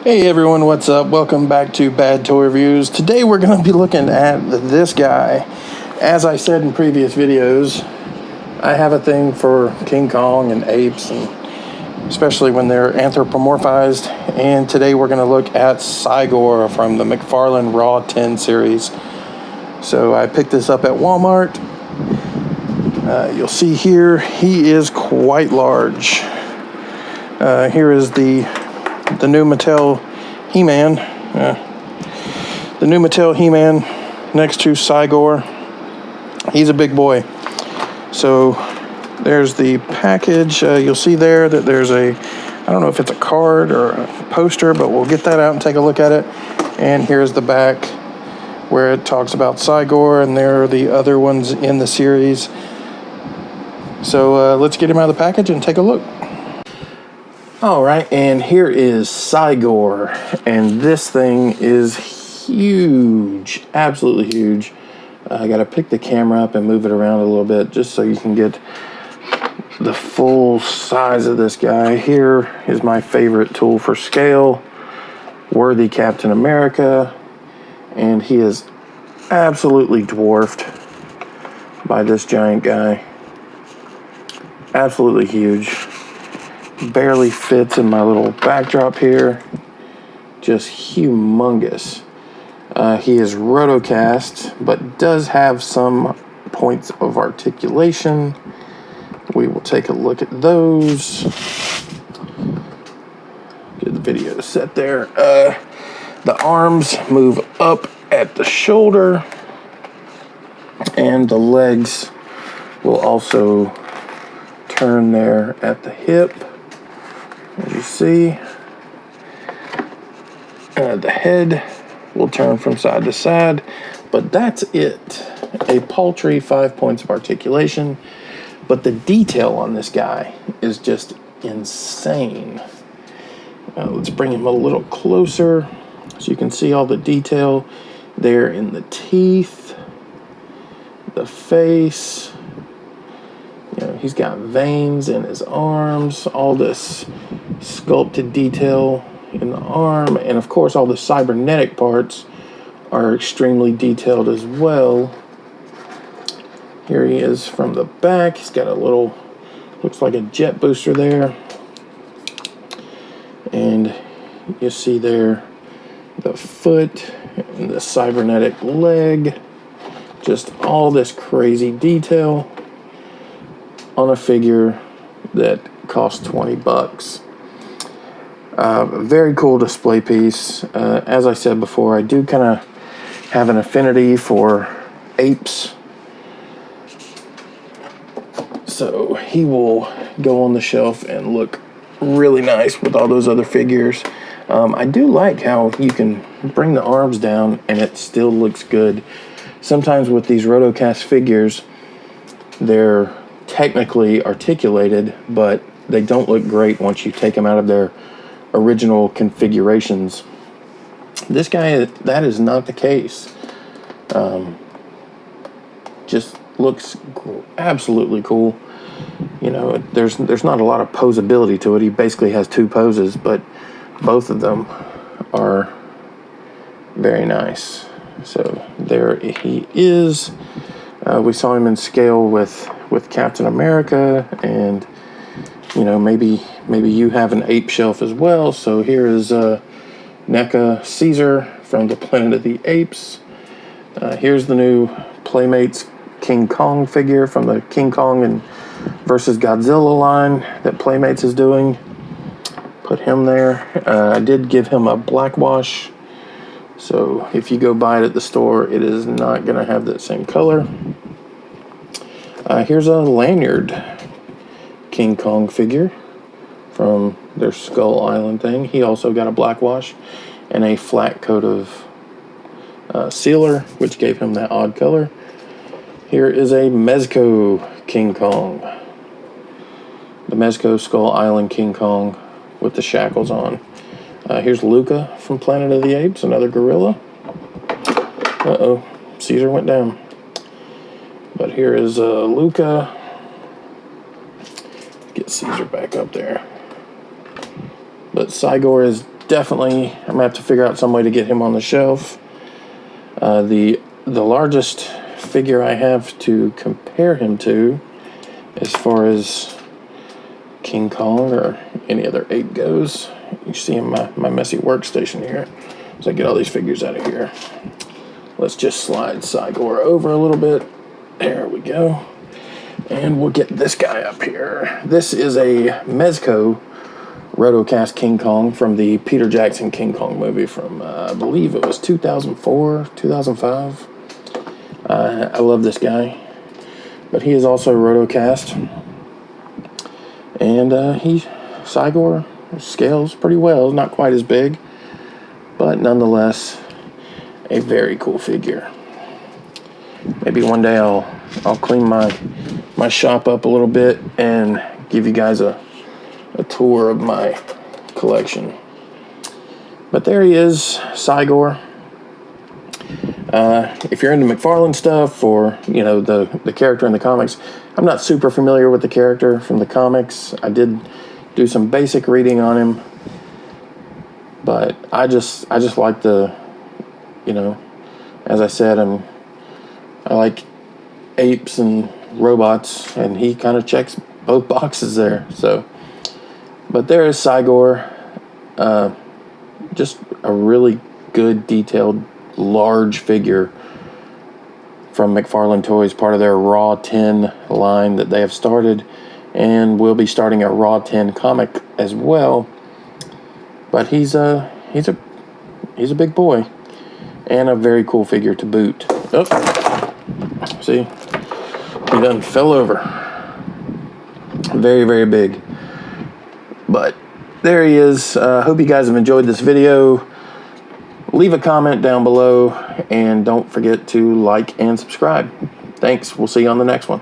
Hey everyone, what's up? Welcome back to Bad Toy Reviews. Today we're going to be looking at this guy. As I said in previous videos, I have a thing for King Kong and apes, and especially when they're anthropomorphized. And today we're going to look at Cy-Gor from the McFarlane Raw 10 series. So I picked this up at Walmart. You'll see here, he is quite large. Here is the new Mattel He-Man. The new Mattel He-Man next to Cy-Gor. He's a big boy. So there's the package. You'll see there that there's I don't know if it's a card or a poster, but we'll get that out and take a look at it. And here's the back where it talks about Cy-Gor, and there are the other ones in the series. So let's get him out of the package and take a look. Alright, and here is Cy-Gor, and this thing is huge, absolutely huge. I gotta pick the camera up and move it around a little bit just so you can get the full size of this guy. Here is my favorite tool for scale, Worthy Captain America, and he is absolutely dwarfed by this giant guy. Absolutely huge. Barely fits in my little backdrop here. Just humongous. He is rotocast, but does have some points of articulation. We will take a look at those. Get the video set there. The arms move up at the shoulder, and the legs will also turn there at the hip. As you see, the head will turn from side to side, but that's it. A paltry 5 points of articulation, but the detail on this guy is just insane. Let's bring him a little closer so you can see all the detail there in the teeth, the face. You know, he's got veins in his arms, all this sculpted detail in the arm, and of course all the cybernetic parts are extremely detailed as well. Here he is from the back. He's got a little, looks like a jet booster there, and you see there the foot and the cybernetic leg. Just all this crazy detail on a figure that costs $20. Very cool display piece. As I said before, I do kind of have an affinity for apes, so he will go on the shelf and look really nice with all those other figures. I do like how you can bring the arms down and it still looks good. Sometimes with these rotocast figures, they're technically articulated, but they don't look great once you take them out of their original configurations. This guy, that is not the case. Just looks absolutely cool. You know, there's not a lot of posability to it. He basically has two poses, but both of them are very nice. So there he is. We saw him in scale with Captain America, and you know, maybe you have an ape shelf as well. So here is Neca Caesar from the Planet of the Apes. Here's the new Playmates King Kong figure from the King Kong and versus Godzilla line that Playmates is doing. Put him there. I did give him a black wash, so if you go buy it at the store, it is not going to have that same color. Here's a Lanyard King Kong figure from their Skull Island thing. He also got a black wash and a flat coat of sealer, which gave him that odd color. Here is a Mezco King Kong. The Mezco Skull Island King Kong with the shackles on. Here's Luca from Planet of the Apes, another gorilla. Uh-oh, Caesar went down. But here is Luca. Get Caesar back up there. But Cy-Gor is definitely, I'm gonna have to figure out some way to get him on the shelf. The largest figure I have to compare him to, as far as King Kong or any other ape goes, you see in my messy workstation here, as I get all these figures out of here. Let's just slide Cy-Gor over a little bit. There we go. And we'll get this guy up here. This is a Mezco rotocast King Kong from the Peter Jackson King Kong movie from, I believe it was 2004, 2005. I love this guy. But he is also rotocast. And Cy-Gor scales pretty well. Not quite as big, but nonetheless, a very cool figure. Maybe one day I'll clean my shop up a little bit and give you guys a tour of my collection. But there he is, Cy-Gor. If you're into McFarlane stuff, or you know the character in the comics, I'm not super familiar with the character from the comics. I did do some basic reading on him, but I just like the, you know, as I said, I like apes and robots, and he kind of checks both boxes there. So, but there is Cy-Gor, just a really good, detailed, large figure from McFarlane Toys, part of their Raw 10 line that they have started, and will be starting a Raw 10 comic as well. But he's a big boy, and a very cool figure to boot. Oh, see, he done fell over. Very, very big. But there he is. Hope you guys have enjoyed this video. Leave a comment down below, and don't forget to like and subscribe. Thanks. We'll see you on the next one.